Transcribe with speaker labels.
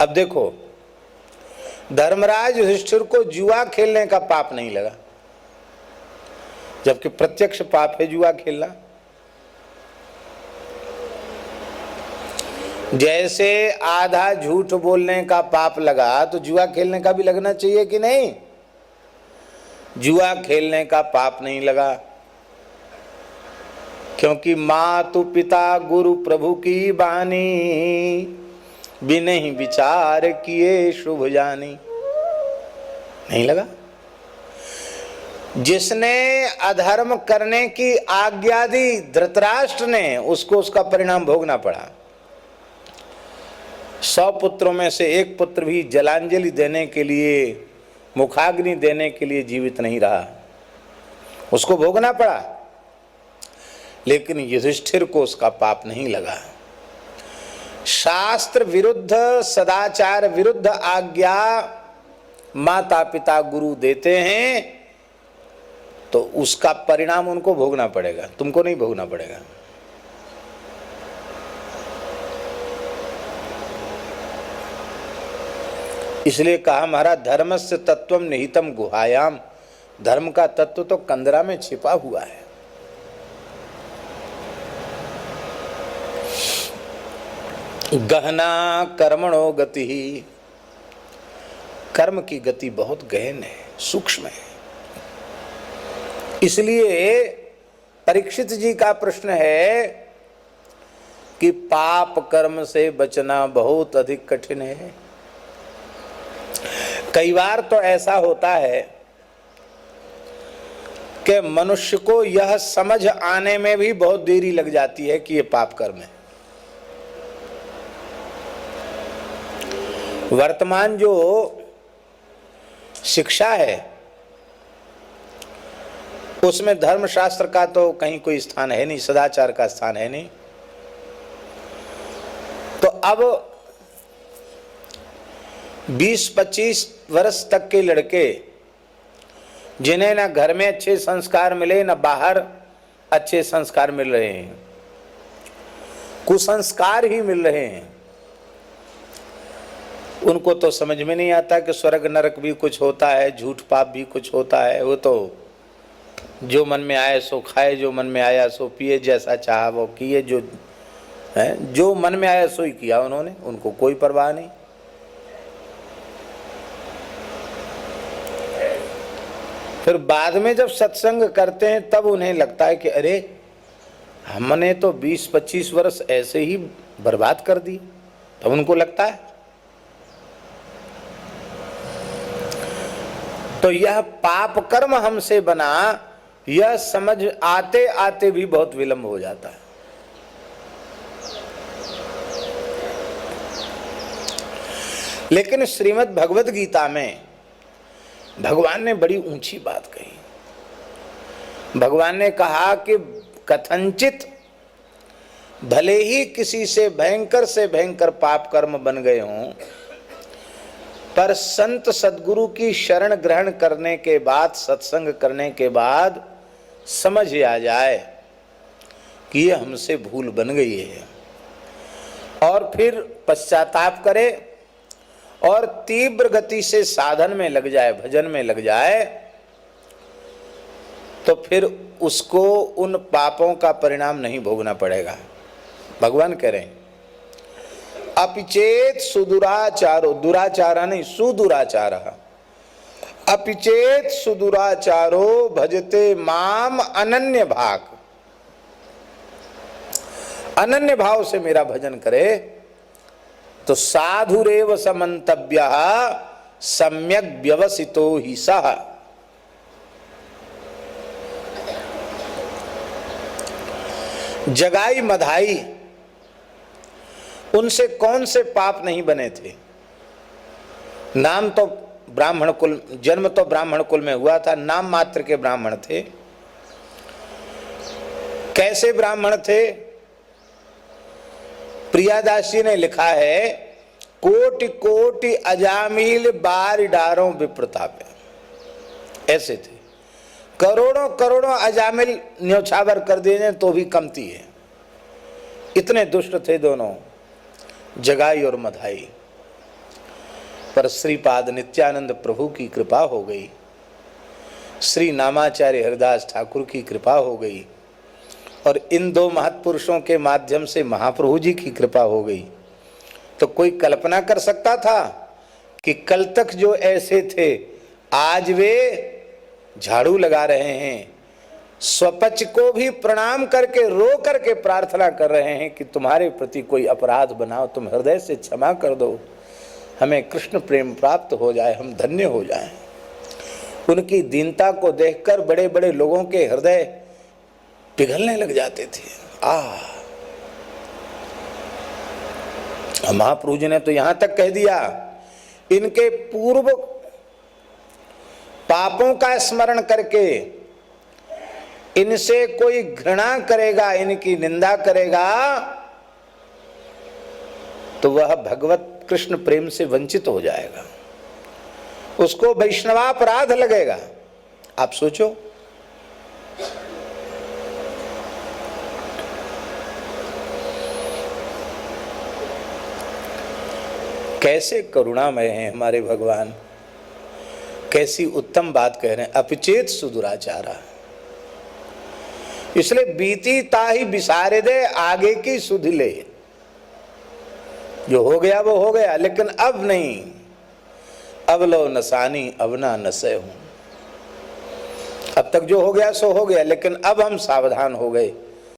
Speaker 1: अब देखो, धर्मराज युधिष्ठिर को जुआ खेलने का पाप नहीं लगा, जबकि प्रत्यक्ष पाप है जुआ खेलना। जैसे आधा झूठ बोलने का पाप लगा तो जुआ खेलने का भी लगना चाहिए कि नहीं? जुआ खेलने का पाप नहीं लगा, क्योंकि मातु पिता गुरु प्रभु की बानी, बिनहि विचार किए शुभ जानी। नहीं लगा। जिसने अधर्म करने की आज्ञा दी धृतराष्ट्र ने, उसको उसका परिणाम भोगना पड़ा। 100 पुत्रों में से एक पुत्र भी जलांजलि देने के लिए, मुखाग्नि देने के लिए जीवित नहीं रहा, उसको भोगना पड़ा। लेकिन युधिष्ठिर को उसका पाप नहीं लगा। शास्त्र विरुद्ध, सदाचार विरुद्ध आज्ञा माता पिता गुरु देते हैं तो उसका परिणाम उनको भोगना पड़ेगा, तुमको नहीं भोगना पड़ेगा। इसलिए कहा महाराज, धर्मस्य तत्वम निहितम गुहायाम। धर्म का तत्व तो कंदरा में छिपा हुआ है। गहना कर्मणो गति ही। कर्म की गति बहुत गहन है, सूक्ष्म है। इसलिए परीक्षित जी का प्रश्न है कि पाप कर्म से बचना बहुत अधिक कठिन है। कई बार तो ऐसा होता है कि मनुष्य को यह समझ आने में भी बहुत देरी लग जाती है कि ये पाप कर्म है। वर्तमान जो शिक्षा है उसमें धर्मशास्त्र का तो कहीं कोई स्थान है नहीं, सदाचार का स्थान है नहीं। तो अब 20-25 वर्ष तक के लड़के जिन्हें ना घर में अच्छे संस्कार मिले ना बाहर अच्छे संस्कार मिल रहे हैं, कुसंस्कार ही मिल रहे हैं, उनको तो समझ में नहीं आता कि स्वर्ग नरक भी कुछ होता है, झूठ पाप भी कुछ होता है। वो तो जो मन में आए सो खाए, जो मन में आया सो पिए, जैसा चाहा वो किए, जो मन में आया सो ही किया उन्होंने, उनको कोई परवाह नहीं। फिर बाद में जब सत्संग करते हैं तब उन्हें लगता है कि अरे हमने तो 20-25 वर्ष ऐसे ही बर्बाद कर दी। तब उनको लगता है। तो यह पाप कर्म हमसे बना, यह समझ आते आते भी बहुत विलंब हो जाता है। लेकिन श्रीमद् भगवद गीता में भगवान ने बड़ी ऊंची बात कही। भगवान ने कहा कि कथनचित भले ही किसी से भयंकर पाप कर्म बन गए हों, पर संत सद्गुरु की शरण ग्रहण करने के बाद, सत्संग करने के बाद समझ आ जाए कि ये हमसे भूल बन गई है, और फिर पश्चाताप करे और तीव्र गति से साधन में लग जाए, भजन में लग जाए, तो फिर उसको उन पापों का परिणाम नहीं भोगना पड़ेगा। भगवान कह रहे हैं अपिचेत सुदुराचारो, दुराचार नहीं सुदुराचार, अपिचेत सुदुराचारो भजते माम अनन्य भाग। अनन्य भाव से मेरा भजन करे तो साधुरेव समन्तव्यः सम्यक व्यवसितो ही सः। जगाई मधाई, उनसे कौन से पाप नहीं बने थे। नाम तो ब्राह्मण कुल, जन्म तो ब्राह्मण कुल में हुआ था, नाम मात्र के ब्राह्मण थे। कैसे ब्राह्मण थे? प्रियादासी ने लिखा है कोटि कोटि अजामिल बार डारों विप्रताप। ऐसे थे, करोड़ों करोड़ों अजामिल न्योछावर कर देने तो भी कमती है, इतने दुष्ट थे दोनों, जगाई और मधाई। पर श्रीपाद नित्यानंद प्रभु की कृपा हो गई, श्री नामाचार्य हरिदास ठाकुर की कृपा हो गई, और इन दो महत्पुरुषों के माध्यम से महाप्रभु जी की कृपा हो गई। तो कोई कल्पना कर सकता था कि कल तक जो ऐसे थे आज वे झाड़ू लगा रहे हैं, स्वपच को भी प्रणाम करके रो करके प्रार्थना कर रहे हैं कि तुम्हारे प्रति कोई अपराध बनाओ, तुम हृदय से क्षमा कर दो, हमें कृष्ण प्रेम प्राप्त हो जाए, हम धन्य हो जाएं। उनकी दीनता को देखकर बड़े बड़े लोगों के हृदय पिघलने लग जाते थे। महाप्रभु जी ने तो यहां तक कह दिया, इनके पूर्व पापों का स्मरण करके इनसे कोई घृणा करेगा, इनकी निंदा करेगा, तो वह भगवत कृष्ण प्रेम से वंचित हो जाएगा, उसको वैष्णवापराध लगेगा। आप सोचो, कैसे करुणामय हैं हमारे भगवान, कैसी उत्तम बात कह रहे हैं, अपचेत सुदुराचारा। इसलिए बीती ताही बिसारे दे, आगे की सुध ले। जो हो गया वो हो गया, लेकिन अब नहीं, अब लो नसानी अब ना नसे हूं। अब तक जो हो गया सो हो गया, लेकिन अब हम सावधान हो गए।